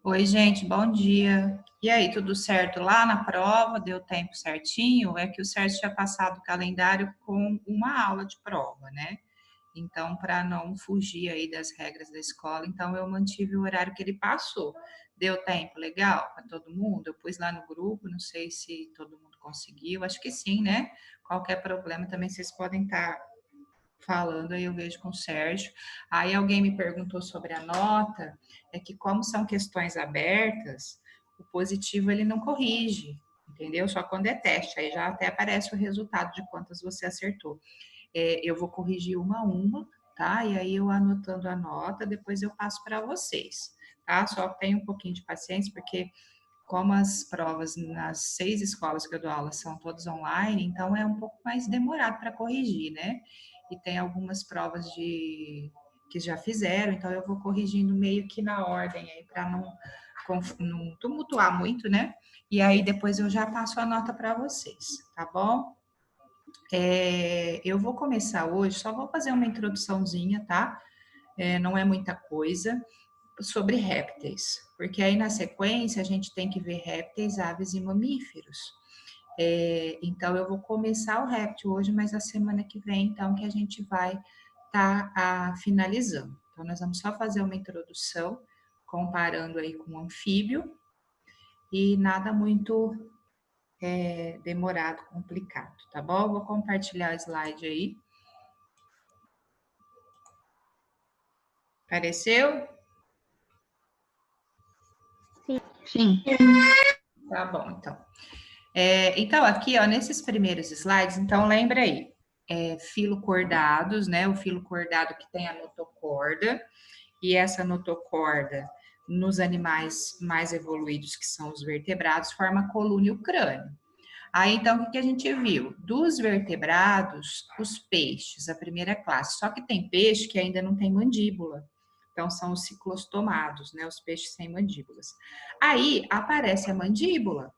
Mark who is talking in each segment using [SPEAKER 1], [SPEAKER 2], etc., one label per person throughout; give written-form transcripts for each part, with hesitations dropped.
[SPEAKER 1] Oi, gente, bom dia. E aí, tudo certo lá na prova? Deu tempo certinho? É que o Sérgio tinha passado o calendário com uma aula de prova, né? Então, para não fugir aí das regras da escola, então eu mantive o horário que ele passou. Deu tempo legal para todo mundo? Eu pus lá no grupo, não sei se todo mundo conseguiu, acho que sim, né? Qualquer problema também vocês podem estar falando, aí eu vejo com o Sérgio. Aí alguém me perguntou sobre a nota, é que como são questões abertas, o positivo ele não corrige, entendeu? Só quando é teste, aí já até aparece o resultado de quantas você acertou. Eu vou corrigir uma a uma, tá? E aí eu anotando a nota, depois eu passo para vocês, tá? Só tenha um pouquinho de paciência, porque como as provas nas 6 escolas que eu dou aula são todas online, então é um pouco mais demorado para corrigir, né? E tem algumas provas que já fizeram, então eu vou corrigindo meio que na ordem aí para não tumultuar muito, né? E aí depois eu já passo a nota para vocês, tá bom? Eu vou começar hoje, só vou fazer uma introduçãozinha, tá? Não é muita coisa sobre répteis, porque aí na sequência a gente tem que ver répteis, aves e mamíferos. Então eu vou começar o réptil hoje, mas a semana que vem, então, que a gente vai estar finalizando. Então nós vamos só fazer uma introdução, comparando aí com o anfíbio, e nada muito demorado, complicado, tá bom? Vou compartilhar o slide aí. Apareceu?
[SPEAKER 2] Sim.
[SPEAKER 1] Tá bom, então. Então, aqui, ó, nesses primeiros slides, então, lembra aí, filo cordados, né? O filo cordado que tem a notocorda, e essa notocorda, nos animais mais evoluídos, que são os vertebrados, forma a coluna e o crânio. Aí, então, o que a gente viu? Dos vertebrados, os peixes, a primeira classe. Só que tem peixe que ainda não tem mandíbula. Então, são os ciclostomados, né? Os peixes sem mandíbulas. Aí, aparece a mandíbula,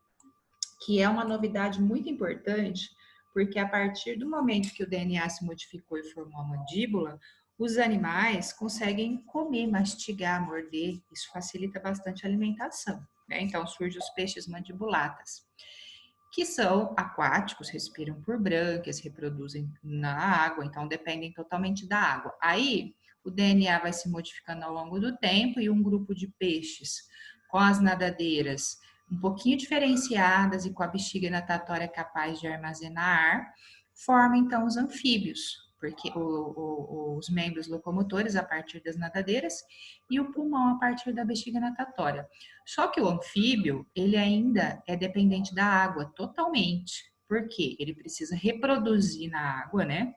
[SPEAKER 1] que é uma novidade muito importante, porque a partir do momento que o DNA se modificou e formou a mandíbula, os animais conseguem comer, mastigar, morder. Isso facilita bastante a alimentação, né? Então, surgem os peixes mandibulatas, que são aquáticos, respiram por brânquias, reproduzem na água, então dependem totalmente da água. Aí o DNA vai se modificando ao longo do tempo e um grupo de peixes com as nadadeiras um pouquinho diferenciadas e com a bexiga natatória capaz de armazenar ar, forma então os anfíbios, porque os membros locomotores a partir das nadadeiras e o pulmão a partir da bexiga natatória. Só que o anfíbio, ele ainda é dependente da água totalmente. Por quê? Ele precisa reproduzir na água, né?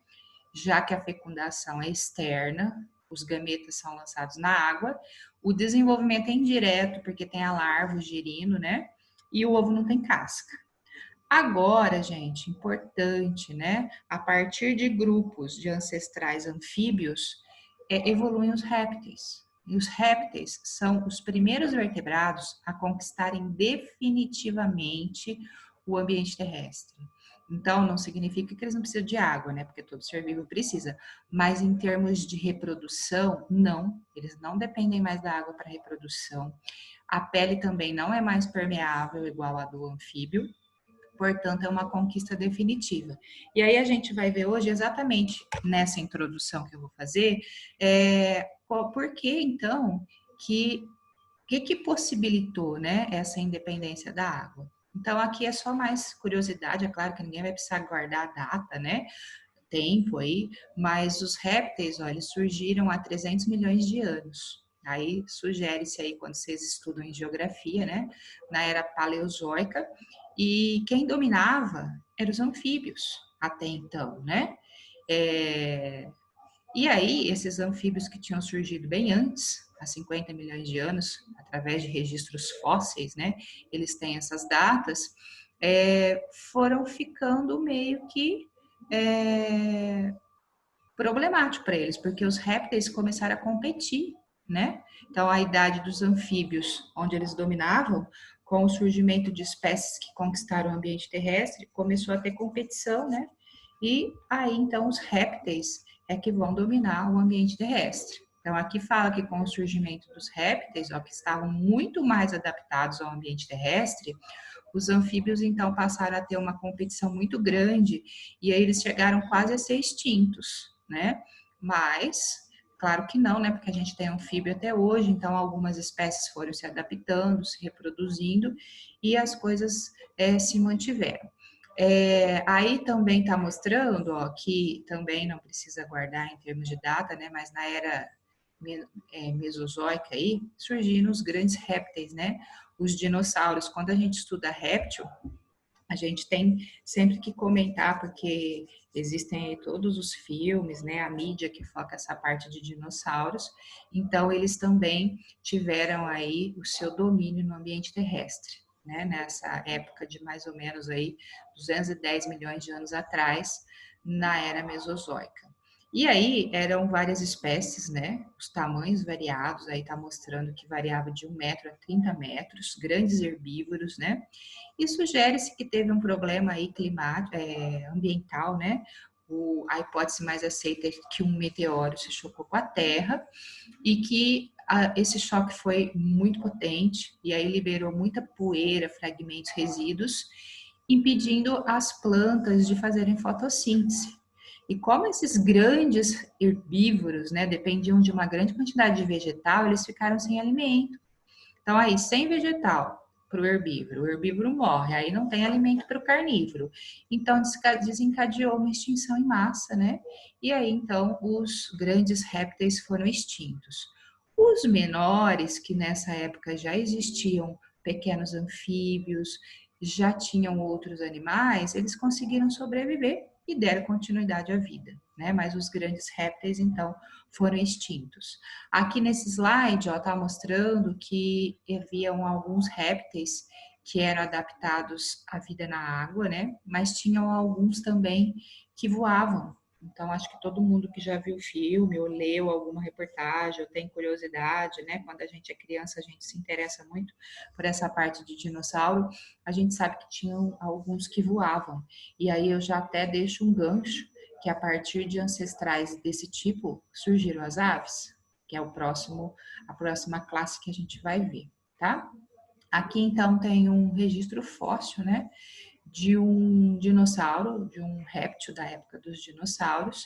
[SPEAKER 1] Já que a fecundação é externa, os gametas são lançados na água, o desenvolvimento é indireto, porque tem a larva, o girino, né? E o ovo não tem casca. Agora, gente, importante, né? A partir de grupos de ancestrais anfíbios, evoluem os répteis. E os répteis são os primeiros vertebrados a conquistarem definitivamente o ambiente terrestre. Então, não significa que eles não precisam de água, né? Porque todo ser vivo precisa. Mas em termos de reprodução, não. Eles não dependem mais da água para reprodução. A pele também não é mais permeável igual a do anfíbio. Portanto, é uma conquista definitiva. E aí a gente vai ver hoje, exatamente nessa introdução que eu vou fazer, por que então que possibilitou, né, essa independência da água. Então, aqui é só mais curiosidade, é claro que ninguém vai precisar guardar a data, né, tempo aí, mas os répteis, olha, surgiram há 300 milhões de anos. Aí sugere-se aí, quando vocês estudam em geografia, né, na era paleozoica, e quem dominava eram os anfíbios até então, né? E aí, esses anfíbios que tinham surgido bem antes, há 50 milhões de anos, através de registros fósseis, né? Eles têm essas datas, foram ficando meio que problemático para eles, porque os répteis começaram a competir, né? Então, a idade dos anfíbios, onde eles dominavam, com o surgimento de espécies que conquistaram o ambiente terrestre, começou a ter competição, né? E aí, então, os répteis é que vão dominar o ambiente terrestre. Então, aqui fala que com o surgimento dos répteis, ó, que estavam muito mais adaptados ao ambiente terrestre, os anfíbios, então, passaram a ter uma competição muito grande e aí eles chegaram quase a ser extintos, né? Mas, claro que não, né? Porque a gente tem anfíbio até hoje, então algumas espécies foram se adaptando, se reproduzindo e as coisas se mantiveram. Aí também está mostrando, ó, que também não precisa guardar em termos de data, né? Mas na era mesozoica aí, surgiram os grandes répteis, né? Os dinossauros. Quando a gente estuda réptil, a gente tem sempre que comentar, porque existem aí todos os filmes, né? A mídia que foca essa parte de dinossauros. Então, eles também tiveram aí o seu domínio no ambiente terrestre, né? Nessa época de mais ou menos aí 210 milhões de anos atrás, na era mesozoica. E aí eram várias espécies, né? Os tamanhos variados, aí tá mostrando que variava de 1 metro a 30 metros, grandes herbívoros, né? E sugere-se que teve um problema aí climático, ambiental, né? A hipótese mais aceita é que um meteoro se chocou com a Terra e que esse choque foi muito potente e aí liberou muita poeira, fragmentos, resíduos, impedindo as plantas de fazerem fotossíntese. E como esses grandes herbívoros, né, dependiam de uma grande quantidade de vegetal, eles ficaram sem alimento. Então, aí, sem vegetal para o herbívoro morre, aí não tem alimento para o carnívoro. Então, desencadeou uma extinção em massa, né? E aí, então, os grandes répteis foram extintos. Os menores, que nessa época já existiam pequenos anfíbios, já tinham outros animais, eles conseguiram sobreviver e deram continuidade à vida, né? Mas os grandes répteis, então, foram extintos. Aqui nesse slide, ó, tá mostrando que haviam alguns répteis que eram adaptados à vida na água, né? Mas tinham alguns também que voavam. Então, acho que todo mundo que já viu o filme ou leu alguma reportagem ou tem curiosidade, né? Quando a gente é criança, a gente se interessa muito por essa parte de dinossauro. A gente sabe que tinham alguns que voavam. E aí eu já até deixo um gancho que a partir de ancestrais desse tipo surgiram as aves, que é a próxima classe que a gente vai ver, tá? Aqui então tem um registro fóssil, né, de um dinossauro, de um réptil da época dos dinossauros,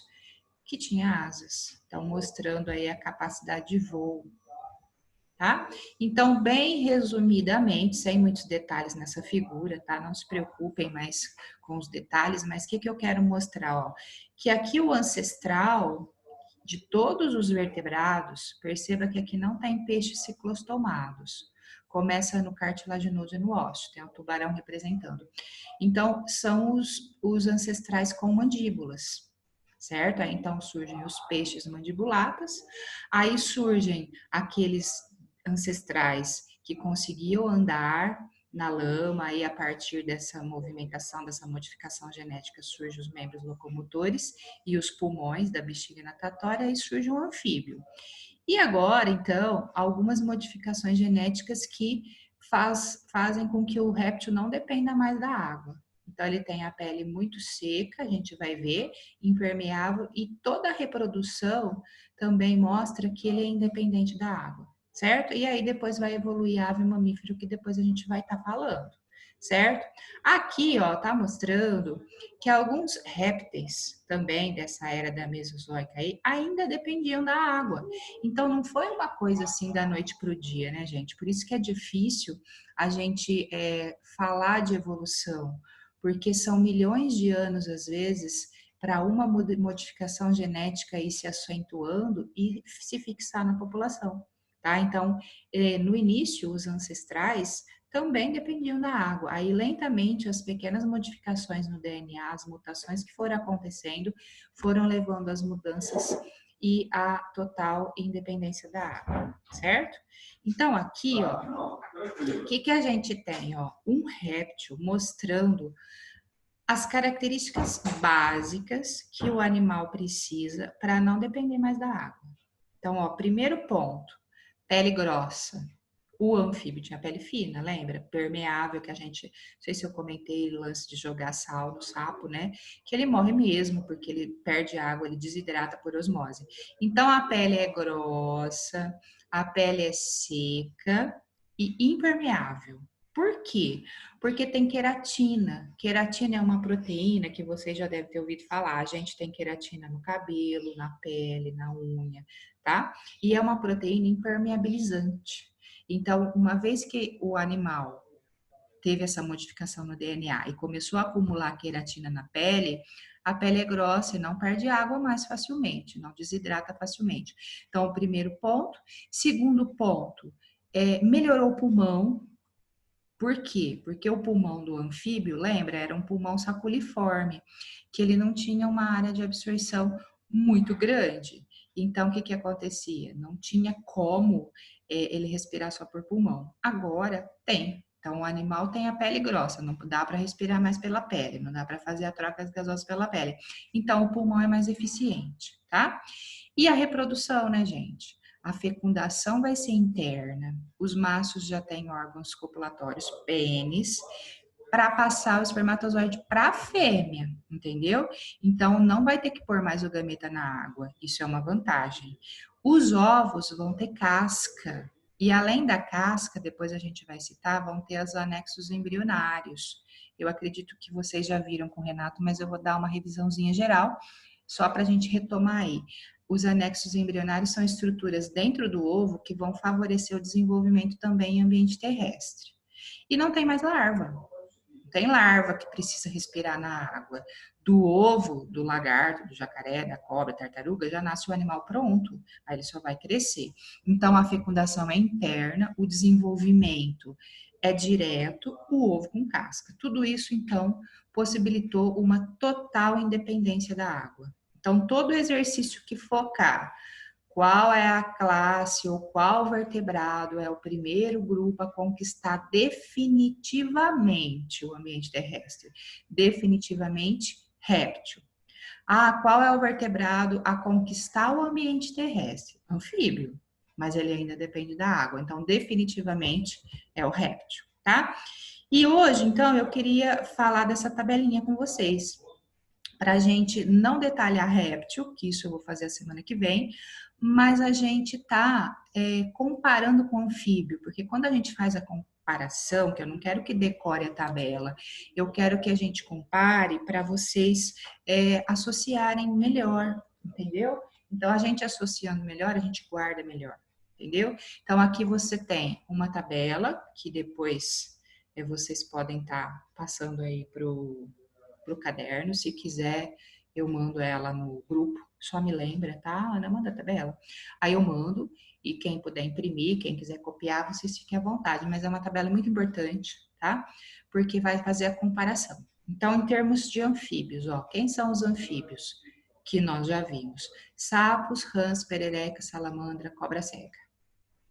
[SPEAKER 1] que tinha asas. Então, mostrando aí a capacidade de voo, tá? Então, bem resumidamente, sem muitos detalhes nessa figura, tá? Não se preocupem mais com os detalhes, mas o que eu quero mostrar, ó? Que aqui o ancestral de todos os vertebrados, perceba que aqui não tem peixes ciclostomados. Começa no cartilaginoso e no ósseo, tem o tubarão representando. Então, são os ancestrais com mandíbulas, certo? Aí, então, surgem os peixes mandibulatas, aí surgem aqueles ancestrais que conseguiam andar na lama, e a partir dessa movimentação, dessa modificação genética, surgem os membros locomotores e os pulmões da bexiga natatória, e surge um anfíbio. E agora, então, algumas modificações genéticas que fazem com que o réptil não dependa mais da água. Então, ele tem a pele muito seca, a gente vai ver, impermeável, e toda a reprodução também mostra que ele é independente da água, certo? E aí depois vai evoluir ave mamífero, que depois a gente vai estar falando, certo? Aqui, ó, tá mostrando que alguns répteis também dessa era da Mesozoica aí ainda dependiam da água. Então não foi uma coisa assim da noite para o dia, né, gente? Por isso que é difícil a gente falar de evolução, porque são milhões de anos, às vezes, para uma modificação genética ir se acentuando e se fixar na população, tá? Então, no início, os ancestrais também dependiam da água. Aí, lentamente, as pequenas modificações no DNA, as mutações que foram acontecendo, foram levando às mudanças e à total independência da água, certo? Então, aqui, ó, o que a gente tem, ó? Um réptil mostrando as características básicas que o animal precisa para não depender mais da água. Então, ó, primeiro ponto, pele grossa, O anfíbio tinha pele fina, lembra? Permeável, que a gente, não sei se eu comentei o lance de jogar sal no sapo, né? Que ele morre mesmo, porque ele perde água, ele desidrata por osmose. Então a pele é grossa, a pele é seca e impermeável. Por quê? Porque tem queratina. Queratina é uma proteína que você já deve ter ouvido falar. A gente tem queratina no cabelo, na pele, na unha, tá? E é uma proteína impermeabilizante. Então, uma vez que o animal teve essa modificação no DNA e começou a acumular queratina na pele, a pele é grossa e não perde água mais facilmente, não desidrata facilmente. Então, o primeiro ponto. Segundo ponto, melhorou o pulmão. Por quê? Porque o pulmão do anfíbio, lembra, era um pulmão saculiforme, que ele não tinha uma área de absorção muito grande. Então, o que que acontecia? Não tinha como ele respirar só por pulmão. Agora tem. Então, o animal tem a pele grossa, não dá para respirar mais pela pele, não dá para fazer a troca gasosa pela pele. Então, o pulmão é mais eficiente, tá? E a reprodução, né, gente? A fecundação vai ser interna. Os machos já têm órgãos copulatórios, pênis, para passar o espermatozoide para a fêmea, entendeu? Então não vai ter que pôr mais o gameta na água. Isso é uma vantagem. Os ovos vão ter casca. E além da casca, depois a gente vai citar, vão ter os anexos embrionários. Eu acredito que vocês já viram com o Renato, mas eu vou dar uma revisãozinha geral, só para a gente retomar aí. Os anexos embrionários são estruturas dentro do ovo que vão favorecer o desenvolvimento também em ambiente terrestre. E não tem mais larva. Não tem larva que precisa respirar na água. Do ovo, do lagarto, do jacaré, da cobra, tartaruga, já nasce o animal pronto. Aí ele só vai crescer. Então, a fecundação é interna, o desenvolvimento é direto, o ovo com casca. Tudo isso, então, possibilitou uma total independência da água. Então, todo exercício que focar qual é a classe ou qual vertebrado é o primeiro grupo a conquistar definitivamente o ambiente terrestre, definitivamente réptil. Ah, qual é o vertebrado a conquistar o ambiente terrestre? Anfíbio, mas ele ainda depende da água, então definitivamente é o réptil, tá? E hoje, então, eu queria falar dessa tabelinha com vocês para a gente não detalhar réptil, que isso eu vou fazer a semana que vem, mas a gente está comparando com anfíbio, porque quando a gente faz a comparação, que eu não quero que decore a tabela, eu quero que a gente compare para vocês associarem melhor, entendeu? Então, a gente associando melhor, a gente guarda melhor, entendeu? Então, aqui você tem uma tabela que depois vocês podem estar passando aí para o caderno. Se quiser, eu mando ela no grupo. Só me lembra, tá? Ana, manda a tabela. Aí eu mando. E quem puder imprimir, quem quiser copiar, vocês fiquem à vontade. Mas é uma tabela muito importante, tá? Porque vai fazer a comparação. Então, em termos de anfíbios, ó, quem são os anfíbios que nós já vimos? Sapos, rãs, perereca, salamandra, cobra cega.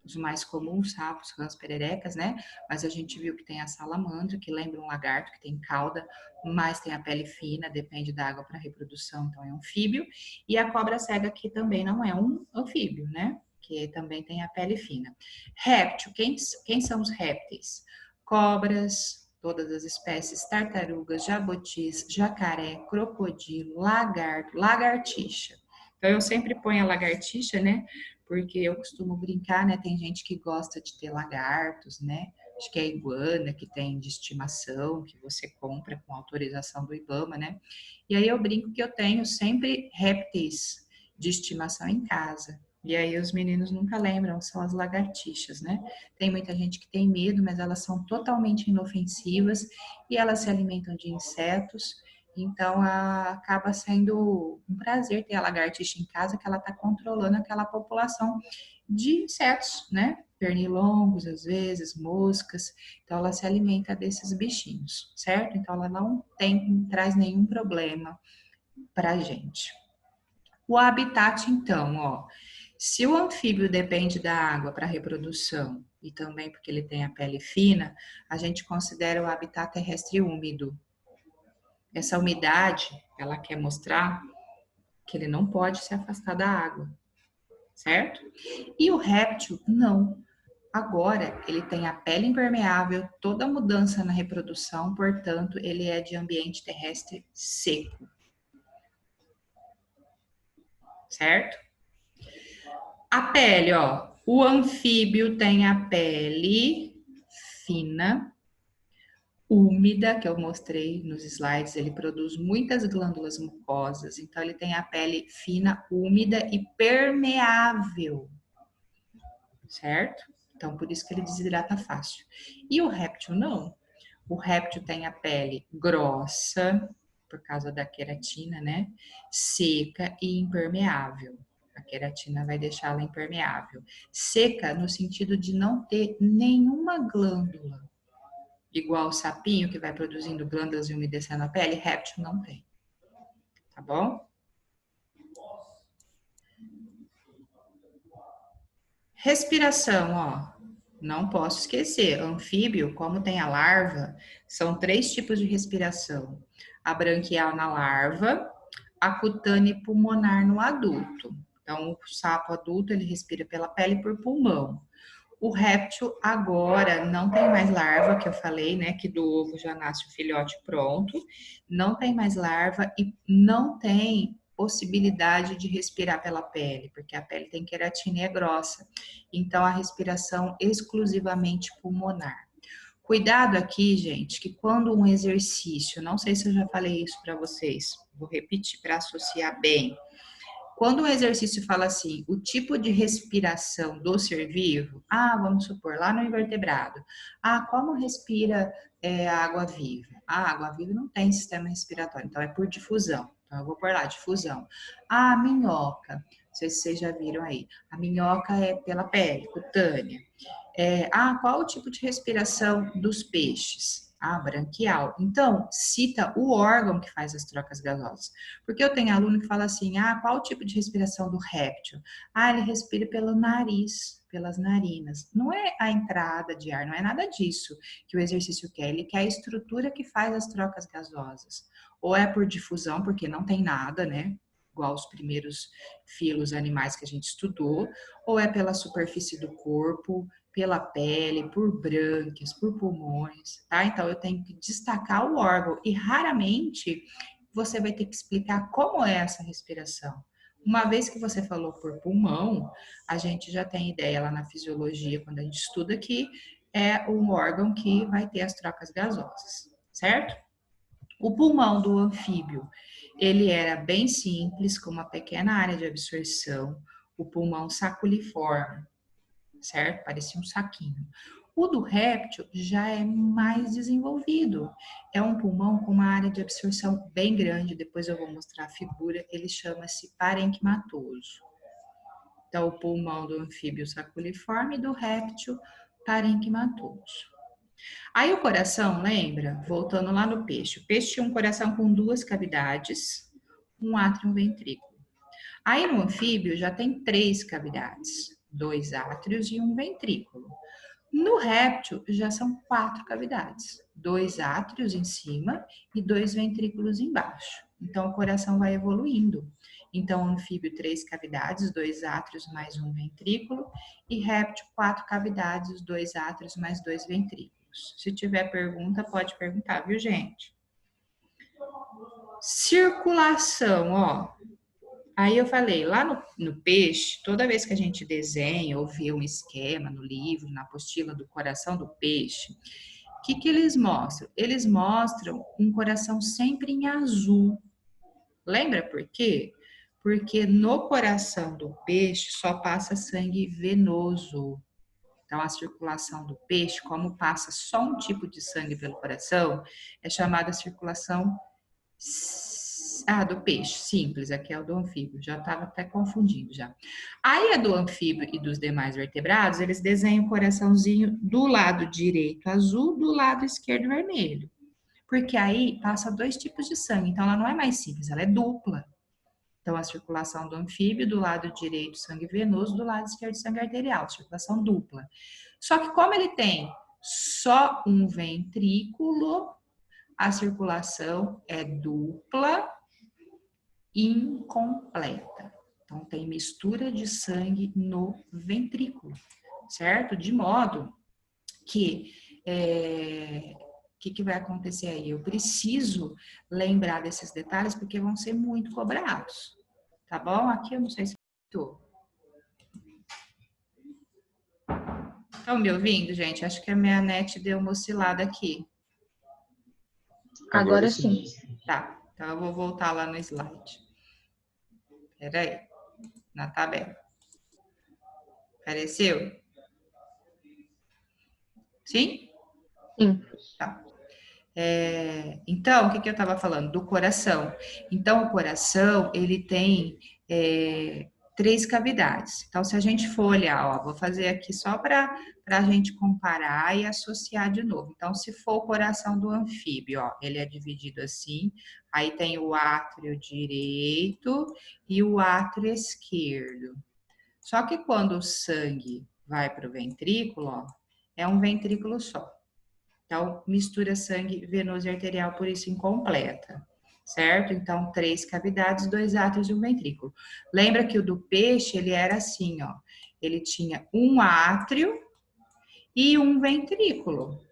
[SPEAKER 1] Os mais comuns, sapos, rãs, pererecas, né? Mas a gente viu que tem a salamandra, que lembra um lagarto, que tem cauda, mas tem a pele fina, depende da água para reprodução, então é um anfíbio. E a cobra cega, que também não é um anfíbio, né? Que também tem a pele fina. Réptil, quem são os répteis? Cobras, todas as espécies, tartarugas, jabutis, jacaré, crocodilo, lagarto, lagartixa. Então eu sempre ponho a lagartixa, né? Porque eu costumo brincar, né? Tem gente que gosta de ter lagartos, né? Acho que é a iguana que tem de estimação, que você compra com autorização do IBAMA, né? E aí eu brinco que eu tenho sempre répteis de estimação em casa. E aí os meninos nunca lembram, são as lagartixas, né? Tem muita gente que tem medo, mas elas são totalmente inofensivas e elas se alimentam de insetos. Então, acaba sendo um prazer ter a lagartixa em casa, que ela está controlando aquela população de insetos, né? Pernilongos, às vezes, moscas. Então, ela se alimenta desses bichinhos, certo? Então, ela não traz nenhum problema para a gente. O habitat, então, ó. Se o anfíbio depende da água para reprodução e também porque ele tem a pele fina, a gente considera o habitat terrestre úmido. Essa umidade, ela quer mostrar que ele não pode se afastar da água, certo? E o réptil, não. Agora, ele tem a pele impermeável, toda mudança na reprodução, portanto, ele é de ambiente terrestre seco. Certo? A pele, ó. O anfíbio tem a pele fina, úmida, que eu mostrei nos slides, ele produz muitas glândulas mucosas, então ele tem a pele fina, úmida e permeável, certo? Então, por isso que ele desidrata fácil. E o réptil não. O réptil tem a pele grossa, por causa da queratina, né? Seca e impermeável. A queratina vai deixá-la impermeável. Seca no sentido de não ter nenhuma glândula. Igual o sapinho que vai produzindo glândulas e umedecendo a pele, réptil não tem. Tá bom? Respiração, ó. Não posso esquecer. Anfíbio, como tem a larva, são 3 tipos de respiração. A branquial na larva, a cutânea e pulmonar no adulto. Então, o sapo adulto, ele respira pela pele e por pulmão. O réptil agora não tem mais larva, que eu falei, né? Que do ovo já nasce o filhote pronto. Não tem mais larva e não tem possibilidade de respirar pela pele, porque a pele tem queratina e é grossa. Então, a respiração exclusivamente pulmonar. Cuidado aqui, gente, que quando um exercício, não sei se eu já falei isso para vocês, vou repetir para associar bem. Quando o exercício fala assim, o tipo de respiração do ser vivo, vamos supor, lá no invertebrado, como respira a água-viva? A água-viva não tem sistema respiratório, então é por difusão. Então eu vou pôr lá, difusão. A minhoca, não sei se vocês já viram aí, a minhoca é pela pele, cutânea. Qual o tipo de respiração dos peixes? Branquial. Então, cita o órgão que faz as trocas gasosas. Porque eu tenho aluno que fala assim, qual o tipo de respiração do réptil? Ele respira pelo nariz, pelas narinas. Não é a entrada de ar, não é nada disso que o exercício quer. Ele quer a estrutura que faz as trocas gasosas. Ou é por difusão, porque não tem nada, né? Igual os primeiros filos animais que a gente estudou, ou é pela superfície do corpo, pela pele, por brânquias, por pulmões, tá? Então eu tenho que destacar o órgão e raramente você vai ter que explicar como é essa respiração. Uma vez que você falou por pulmão, a gente já tem ideia lá na fisiologia, quando a gente estuda que é um órgão que vai ter as trocas gasosas, certo? O pulmão do anfíbio, ele era bem simples, com uma pequena área de absorção, o pulmão saculiforme, certo? Parecia um saquinho. O do réptil já é mais desenvolvido. É um pulmão com uma área de absorção bem grande. Depois eu vou mostrar a figura. Ele chama-se parenquimatoso. Então, o pulmão do anfíbio saculiforme e do réptil parenquimatoso. Aí o coração, lembra? Voltando lá no peixe. O peixe tinha um coração com 2 cavidades, um átrio e um ventrículo. Aí no anfíbio já tem 3 cavidades, 2 átrios e um ventrículo. No réptil já são 4 cavidades, 2 átrios em cima e 2 ventrículos embaixo. Então o coração vai evoluindo. Então anfíbio 3 cavidades, 2 átrios mais um ventrículo e réptil 4 cavidades, 2 átrios mais 2 ventrículos. Se tiver pergunta, pode perguntar, viu, gente? Circulação, ó. Aí eu falei, lá no peixe, toda vez que a gente desenha ou vê um esquema no livro, na apostila do coração do peixe, o que eles mostram? Eles mostram um coração sempre em azul. Lembra por quê? Porque no coração do peixe só passa sangue venoso. Então, a circulação do peixe, como passa só um tipo de sangue pelo coração, é chamada circulação do peixe, simples, aqui é o do anfíbio, já estava até confundindo já. Aí a do anfíbio e dos demais vertebrados, eles desenham o coraçãozinho do lado direito azul, do lado esquerdo vermelho. Porque aí passa 2 tipos de sangue, então ela não é mais simples, ela é dupla. Então a circulação do anfíbio, do lado direito sangue venoso, do lado esquerdo sangue arterial, circulação dupla. Só que como ele tem só um ventrículo, a circulação é dupla, incompleta. Então, tem mistura de sangue no ventrículo. certo? De modo que que vai acontecer aí? Eu preciso lembrar desses detalhes porque vão ser muito cobrados, tá bom? Aqui eu não sei se estou. Estão me ouvindo, gente? Acho que a minha net deu uma oscilada aqui.
[SPEAKER 2] Agora sim.
[SPEAKER 1] Tá, então eu vou voltar lá no slide. Espera aí, na tabela. Apareceu? Sim?
[SPEAKER 2] Sim.
[SPEAKER 1] Tá. Então, o que eu estava falando? Do coração. Então, o coração, ele tem 3 cavidades. Então, se a gente for olhar, ó, vou fazer aqui só para a gente comparar e associar de novo. Então, se for o coração do anfíbio, ó, ele é dividido assim, aí tem o átrio direito e o átrio esquerdo. Só que quando o sangue vai para o ventrículo, ó, é um ventrículo só. Então, mistura sangue venoso e arterial, por isso incompleta, certo? Então, 3 cavidades, 2 átrios e um ventrículo. Lembra que o do peixe, ele era assim, ó. Ele tinha um átrio e um ventrículo.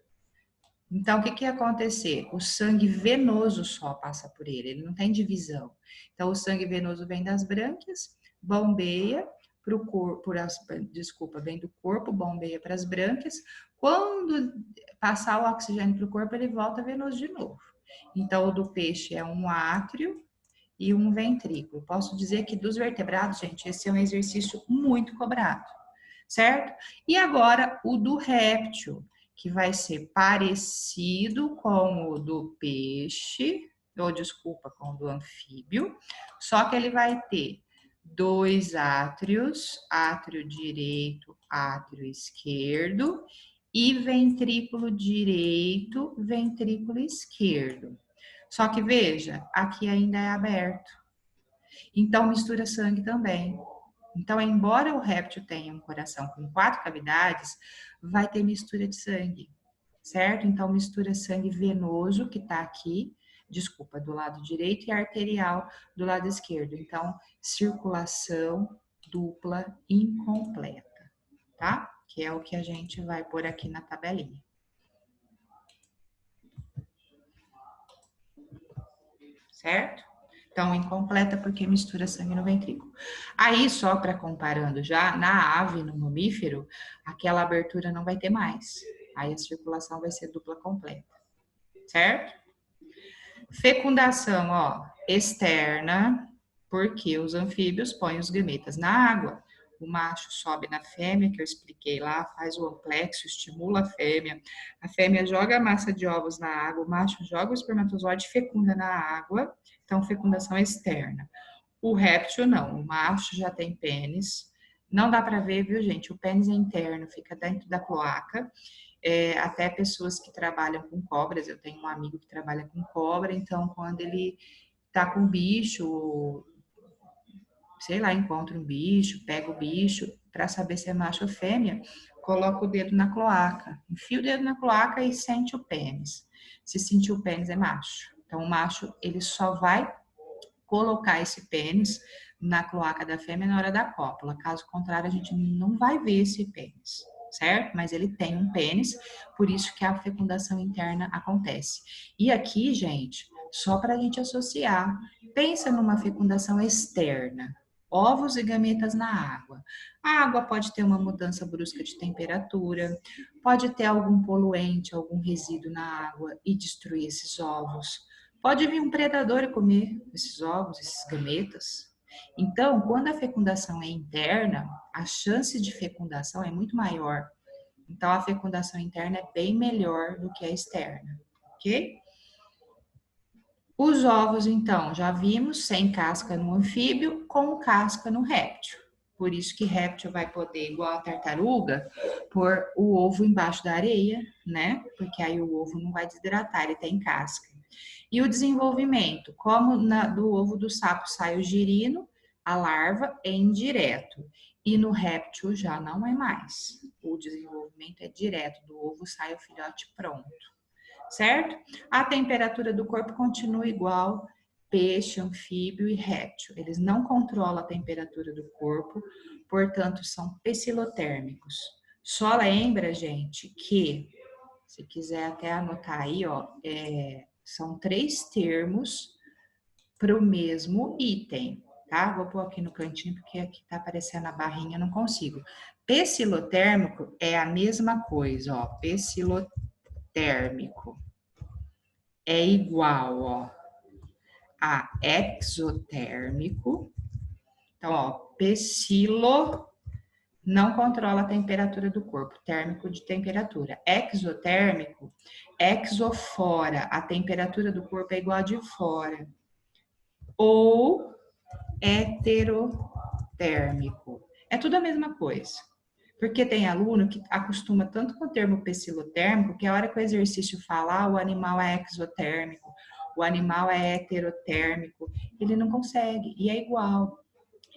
[SPEAKER 1] Então, o que ia acontecer? O sangue venoso só passa por ele não tem divisão. Então, o sangue venoso vem das brânquias, bombeia para o corpo, vem do corpo, bombeia para as brânquias. Quando passar o oxigênio para o corpo, ele volta venoso de novo. Então, o do peixe é um átrio e um ventrículo. Posso dizer que dos vertebrados, gente, esse é um exercício muito cobrado, certo? E agora, o do réptil, que vai ser parecido com o do peixe, ou desculpa, com o do anfíbio, só que ele vai ter 2 átrios, átrio direito, átrio esquerdo, e ventrículo direito, ventrículo esquerdo. Só que veja, aqui ainda é aberto. Então mistura sangue também. Então, embora o réptil tenha um coração com 4 cavidades, vai ter mistura de sangue, certo? Então, mistura sangue venoso, que tá aqui, desculpa, do lado direito, e arterial do lado esquerdo. Então, circulação dupla incompleta, tá? Que é o que a gente vai pôr aqui na tabelinha. Certo? Então, incompleta porque mistura sangue no ventrículo. Aí, só para comparando já, na ave, no mamífero, aquela abertura não vai ter mais. Aí a circulação vai ser dupla completa. Certo? Fecundação, ó, externa, porque os anfíbios põem os gametas na água. O macho sobe na fêmea, que eu expliquei lá, faz o amplexo, estimula a fêmea joga a massa de ovos na água, o macho joga o espermatozoide e fecunda na água, então fecundação externa. O réptil não, o macho já tem pênis, não dá para ver, viu gente, o pênis é interno, fica dentro da cloaca, até pessoas que trabalham com cobras, eu tenho um amigo que trabalha com cobra, então quando ele tá com bicho, sei lá, encontra um bicho, pega o bicho, para saber se é macho ou fêmea, coloca o dedo na cloaca, enfia o dedo na cloaca e sente o pênis. Se sentir o pênis, é macho. Então, o macho, ele só vai colocar esse pênis na cloaca da fêmea na hora da cópula. Caso contrário, a gente não vai ver esse pênis, certo? Mas ele tem um pênis, por isso que a fecundação interna acontece. E aqui, gente, só para a gente associar, pensa numa fecundação externa. Ovos e gametas na água. A água pode ter uma mudança brusca de temperatura, pode ter algum poluente, algum resíduo na água e destruir esses ovos. Pode vir um predador e comer esses ovos, esses gametas. Então, quando a fecundação é interna, a chance de fecundação é muito maior. Então, a fecundação interna é bem melhor do que a externa, ok? Os ovos, então, já vimos, sem casca no anfíbio, com casca no réptil. Por isso que réptil vai poder, igual a tartaruga, pôr o ovo embaixo da areia, né? Porque aí o ovo não vai desidratar, ele tem casca. E o desenvolvimento, como do ovo do sapo sai o girino, a larva é indireto. E no réptil já não é mais. O desenvolvimento é direto, do ovo sai o filhote pronto. Certo? A temperatura do corpo continua igual, peixe, anfíbio e réptil. Eles não controlam a temperatura do corpo, portanto, são pecilotérmicos. Só lembra, gente, que, se quiser até anotar aí, ó, são 3 termos para o mesmo item, tá? Vou pôr aqui no cantinho, porque aqui tá aparecendo a barrinha, não consigo. Pecilotérmico é a mesma coisa, ó, pecilotérmico é igual, ó, a exotérmico. Então, ó, pecilo não controla a temperatura do corpo, térmico de temperatura. Exotérmico, exofora, a temperatura do corpo é igual a de fora. Ou heterotérmico. É tudo a mesma coisa. Porque tem aluno que acostuma tanto com o termo pecilotérmico que a hora que o exercício falar, o animal é exotérmico, o animal é heterotérmico, ele não consegue, e é igual.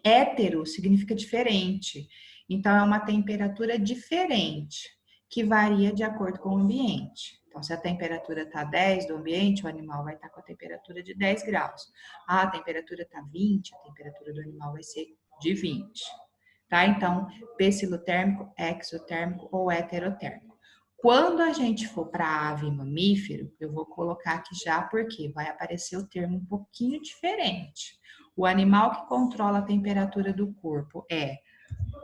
[SPEAKER 1] Hétero significa diferente. Então, é uma temperatura diferente, que varia de acordo com o ambiente. Então, se a temperatura está 10 do ambiente, o animal vai estar com a temperatura de 10 graus. Ah, a temperatura está 20, a temperatura do animal vai ser de 20. Tá? Então, pecilotérmico, exotérmico ou heterotérmico. Quando a gente for para ave e mamífero, eu vou colocar aqui já porque vai aparecer o termo um pouquinho diferente. O animal que controla a temperatura do corpo é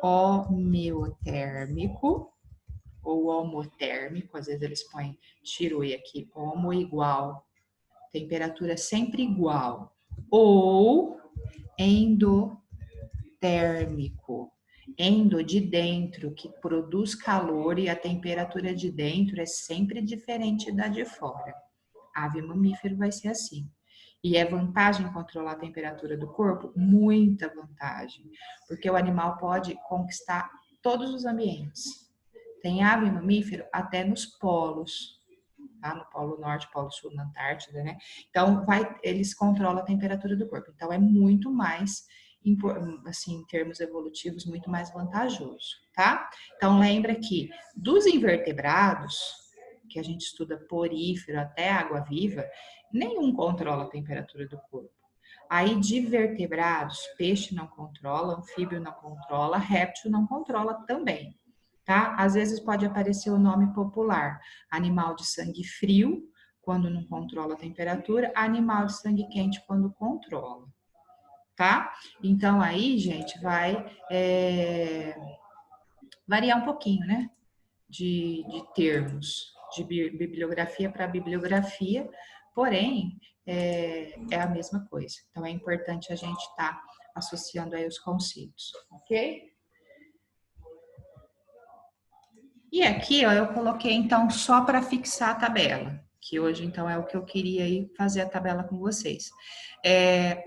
[SPEAKER 1] homeotérmico ou homotérmico, às vezes eles põem shiroi aqui, homo igual, temperatura sempre igual, ou endotérmico, endo de dentro, que produz calor e a temperatura de dentro é sempre diferente da de fora. Ave mamífero vai ser assim. E é vantagem controlar a temperatura do corpo? Muita vantagem, porque o animal pode conquistar todos os ambientes. Tem ave mamífero até nos polos, tá? No Polo Norte, Polo Sul, na Antártida, né? Então, eles controlam a temperatura do corpo. Então, é muito mais, assim, em termos evolutivos, muito mais vantajoso, tá? Então, lembra que dos invertebrados, que a gente estuda porífero até água-viva, nenhum controla a temperatura do corpo. Aí, de vertebrados, peixe não controla, anfíbio não controla, réptil não controla também, tá? Às vezes pode aparecer o nome popular, animal de sangue frio, quando não controla a temperatura, animal de sangue quente, quando controla, tá? Então, aí, gente, vai variar um pouquinho, né? De termos, de bibliografia para bibliografia, porém, é a mesma coisa. Então, é importante a gente estar associando aí os conceitos, ok? E aqui, ó, eu coloquei, então, só para fixar a tabela, que hoje, então, é o que eu queria aí fazer a tabela com vocês.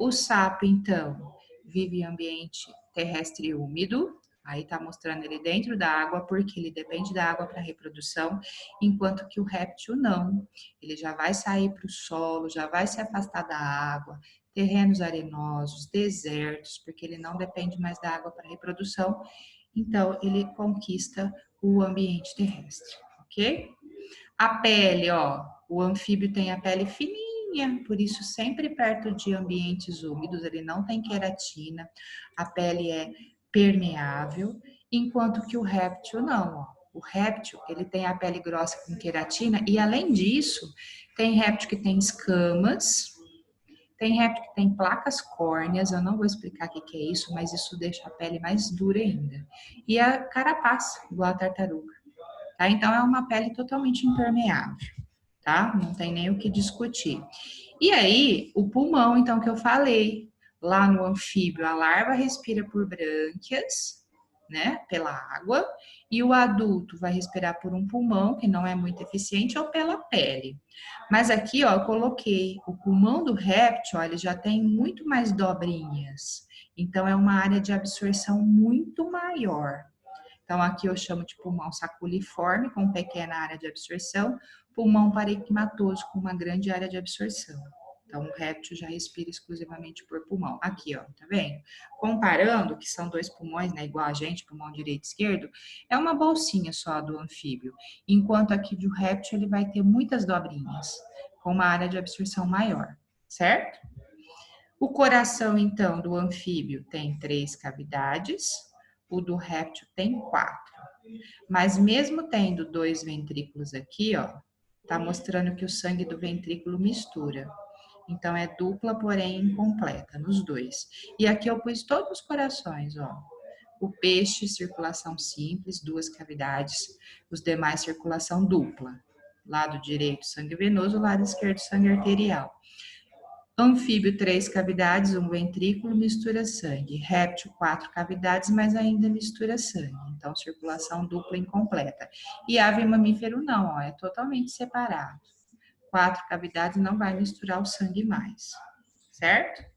[SPEAKER 1] O sapo, então, vive em ambiente terrestre úmido, aí tá mostrando ele dentro da água, porque ele depende da água para reprodução, enquanto que o réptil não. Ele já vai sair para o solo, já vai se afastar da água, terrenos arenosos, desertos, porque ele não depende mais da água para reprodução, então ele conquista o ambiente terrestre, ok? A pele, ó, o anfíbio tem a pele fininha, por isso sempre perto de ambientes úmidos, ele não tem queratina, a pele é permeável, enquanto que o réptil não, ó. O réptil, ele tem a pele grossa com queratina e além disso, tem réptil que tem escamas, tem réptil que tem placas córneas, eu não vou explicar o que é isso, mas isso deixa a pele mais dura ainda. E a carapaça, igual a tartaruga. Tá? Então, é uma pele totalmente impermeável, tá? Não tem nem o que discutir. E aí, o pulmão, então, que eu falei, lá no anfíbio, a larva respira por brânquias, né, pela água, e o adulto vai respirar por um pulmão, que não é muito eficiente, ou pela pele. Mas aqui, ó, eu coloquei o pulmão do réptil, ó, ele já tem muito mais dobrinhas, então é uma área de absorção muito maior. Então, aqui eu chamo de pulmão saculiforme, com pequena área de absorção, pulmão parenquimatoso, com uma grande área de absorção. Então, o réptil já respira exclusivamente por pulmão. Aqui, ó, tá vendo? Comparando, que são 2 pulmões, né, igual a gente, pulmão direito e esquerdo, é uma bolsinha só do anfíbio. Enquanto aqui do réptil, ele vai ter muitas dobrinhas, com uma área de absorção maior, certo? O coração, então, do anfíbio tem 3 cavidades, o do réptil tem 4. Mas mesmo tendo 2 ventrículos aqui, ó, tá mostrando que o sangue do ventrículo mistura. Então, é dupla, porém incompleta, nos dois. E aqui eu pus todos os corações, ó. O peixe, circulação simples, 2 cavidades. Os demais, circulação dupla. Lado direito, sangue venoso, lado esquerdo, sangue arterial. Anfíbio, 3 cavidades, 1 ventrículo, mistura sangue. Réptil, 4 cavidades, mas ainda mistura sangue. Então, circulação dupla incompleta. E ave mamífero não, ó, é totalmente separado. 4 cavidades não vai misturar o sangue mais, certo?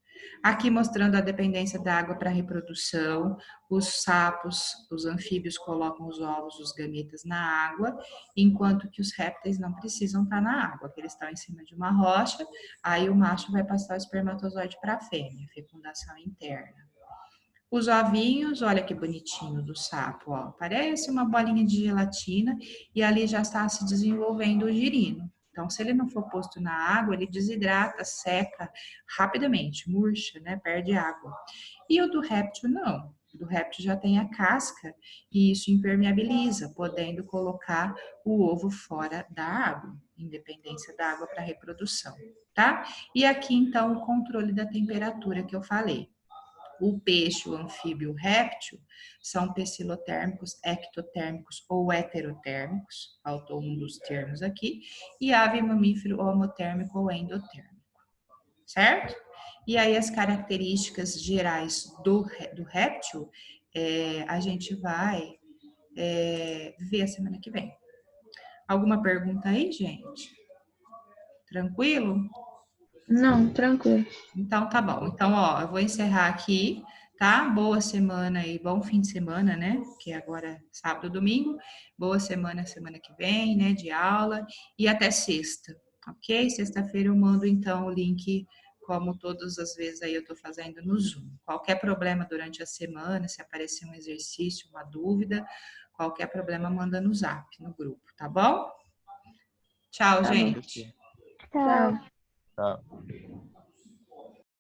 [SPEAKER 1] Aqui mostrando a dependência da água para reprodução, os sapos, os anfíbios colocam os ovos, os gametas na água, enquanto que os répteis não precisam estar na água, porque eles estão em cima de uma rocha, aí o macho vai passar o espermatozoide para a fêmea, fecundação interna. Os ovinhos, olha que bonitinho do sapo, ó, parece uma bolinha de gelatina e ali já está se desenvolvendo o girino. Então, se ele não for posto na água, ele desidrata, seca rapidamente, murcha, né? Perde água. E o do réptil, não. O do réptil já tem a casca e isso impermeabiliza, podendo colocar o ovo fora da água, independência da água para reprodução, tá? E aqui, então, o controle da temperatura que eu falei. O peixe, o anfíbio, o réptil são pecilotérmicos, ectotérmicos ou heterotérmicos, faltou um dos termos aqui, e ave mamífero homotérmico ou endotérmico, certo? E aí as características gerais do réptil, a gente vai ver a semana que vem. Alguma pergunta aí, gente? Tranquilo?
[SPEAKER 2] Não, tranquilo.
[SPEAKER 1] Então tá bom. Então, ó, eu vou encerrar aqui, tá? Boa semana e bom fim de semana, né? Que agora é sábado, domingo. Boa semana, semana que vem, né? De aula e até sexta, ok? Sexta-feira eu mando então o link, como todas as vezes aí eu tô fazendo no Zoom. Qualquer problema durante a semana, se aparecer um exercício, uma dúvida, qualquer problema manda no Zap, no grupo, tá bom? Tchau,
[SPEAKER 2] Tá bom.
[SPEAKER 1] gente.
[SPEAKER 2] Tchau.
[SPEAKER 3] Tá.